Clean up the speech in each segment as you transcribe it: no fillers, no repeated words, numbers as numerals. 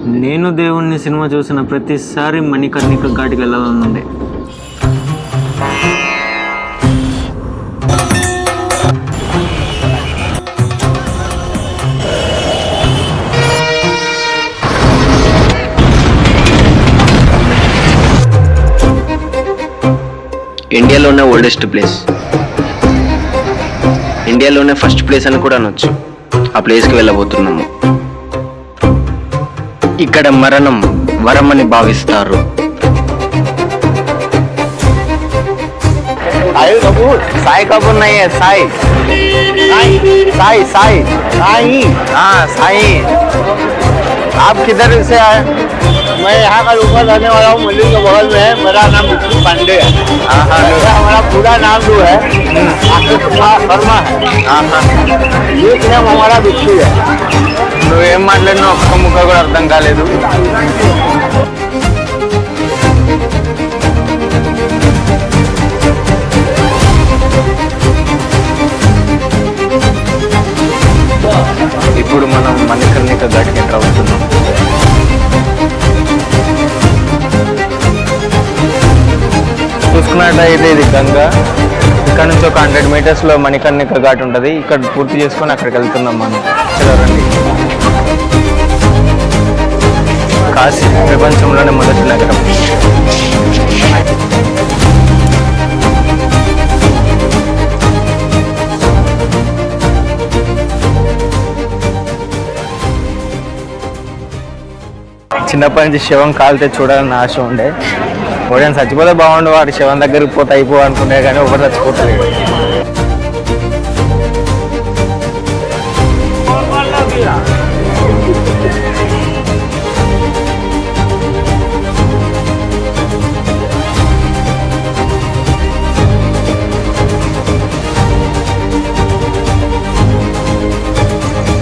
నేను దేవుణ్ణి సినిమా చూసిన ప్రతిసారి మణికర్ణిక ఘాటికి వెళ్ళాలనుండే. ఇండియాలోనే ఓల్డెస్ట్ ప్లేస్, ఇండియాలోనే ఫస్ట్ ప్లేస్ అని కూడా అనొచ్చు. ఆ ప్లేస్కి వెళ్ళబోతున్నాము. ఇక్కడ మరణం వరం అని భావిస్తారు. సాయి కపూర్ నహీ హై, సాయి సాయి సాయి సాయి సాయి. आप किधर से आए? मैं यहाँ का ऊपर रहने वाला हूँ, मंदिर के बगल में है। मेरा नाम विष्णु पांडे है। हमारा पूरा नाम जो है आशीष कुमार वर्मा है। ये नाम हमारा विष्णु है। నువ్వేం మాట్లాడినా ఒక్క ముక్క కూడా అర్థం కాలేదు. ఇప్పుడు మనం మణికర్ణిక ఘాట్కి ఎంటర్ అవుతున్నాం. చూసుకున్నట్లయితే ఇది గంగా. ఇక్కడ నుంచి ఒక 100 మీటర్స్లో మణికర్ణిక ఘాట్ ఉంటుంది. ఇక్కడ పూర్తి చేసుకొని అక్కడికి వెళ్తున్నాం మనం. చూడండి, కాశీ ప్రపంచంలోనే మొదటి నగరం. చిన్నప్పటి నుంచి శివం కాలితే చూడాలని ఆశ ఉండే. ఒకటి చచ్చిపోతే బాగుండు, వాడు శివం దగ్గరికి పోతే అయిపో అనుకునే, కానీ ఒకటి చచ్చిపోతలేడు.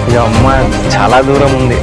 ఇక అమ్మ చాలా దూరం ఉంది.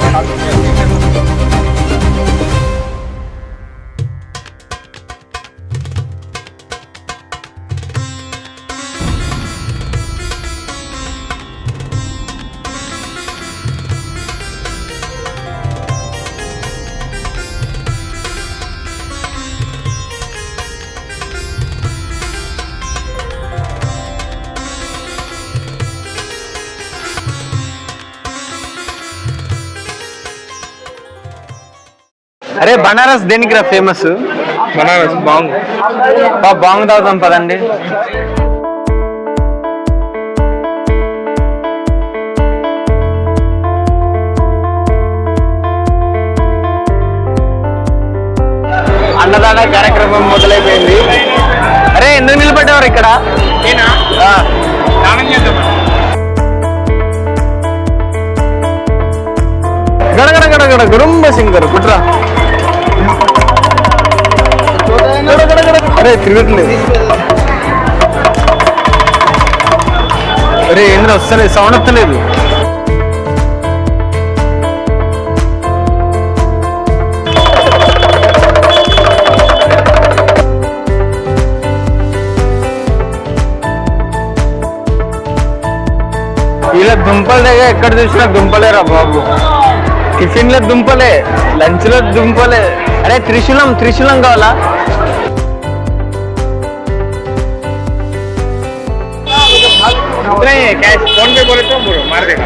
అరే బనారస్ దేనికి రా ఫేమస్? బనారస్ బాంగ్. బాంగ్ తాగుతాం పదండి. అన్నదాన కార్యక్రమం మొదలైపోయింది. అరే ఎందుకు నిలబడ్డారు ఇక్కడ? గడగడ గడగడ గుడుంబ సింగర్ కుట్రా. అరే తిరగట్లేదు. అరే ఏంద్ర వస్తలేదు, సౌండ్ వస్తలేదు. ఇలా దుంపల దగ్గర ఎక్కడ చూసినా దుంపలేరా బాబు. టిఫిన్ లో దుంపలే, లంచ్ లో దుంపలే. అరే త్రిశూలం కావాలా? फोन पे बोले तो मार देगा।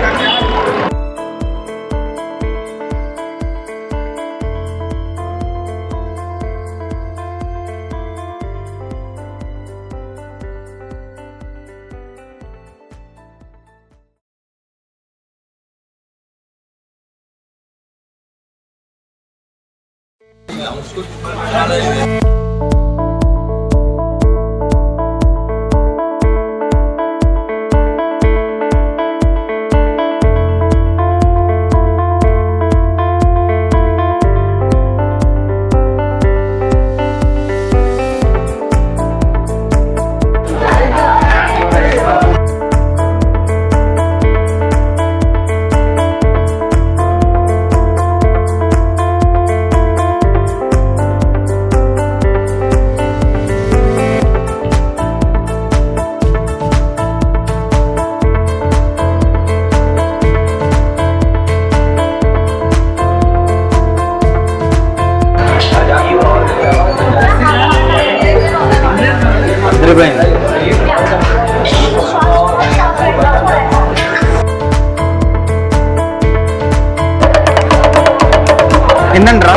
ఏంటంటారా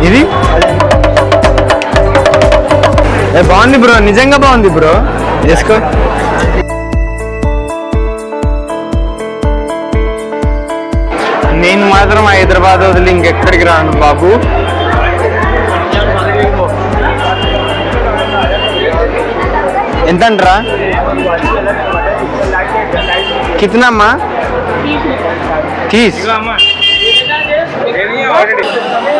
ఇది బాగుంది బ్రో, నిజంగా బాగుంది బ్రో, చేసుకో. నేను మాత్రం హైదరాబాద్ వదిలి ఇంకెక్కడికి రాను బాబు. ఎంతంటరా? కితనమ్మా? తీస్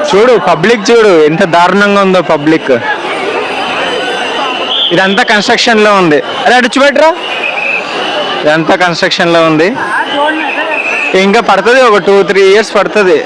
చూడు పబ్లిక్, చూడు ఎంత దారుణంగా ఉందో పబ్లిక్. ఇదంతా కన్స్ట్రక్షన్ లో ఉంది. అదే అడిచిపెట్టరా, ఇదంతా కన్స్ట్రక్షన్ లో ఉంది. ఇంకా పడుతుంది, ఒక 2-3 years పడుతుంది.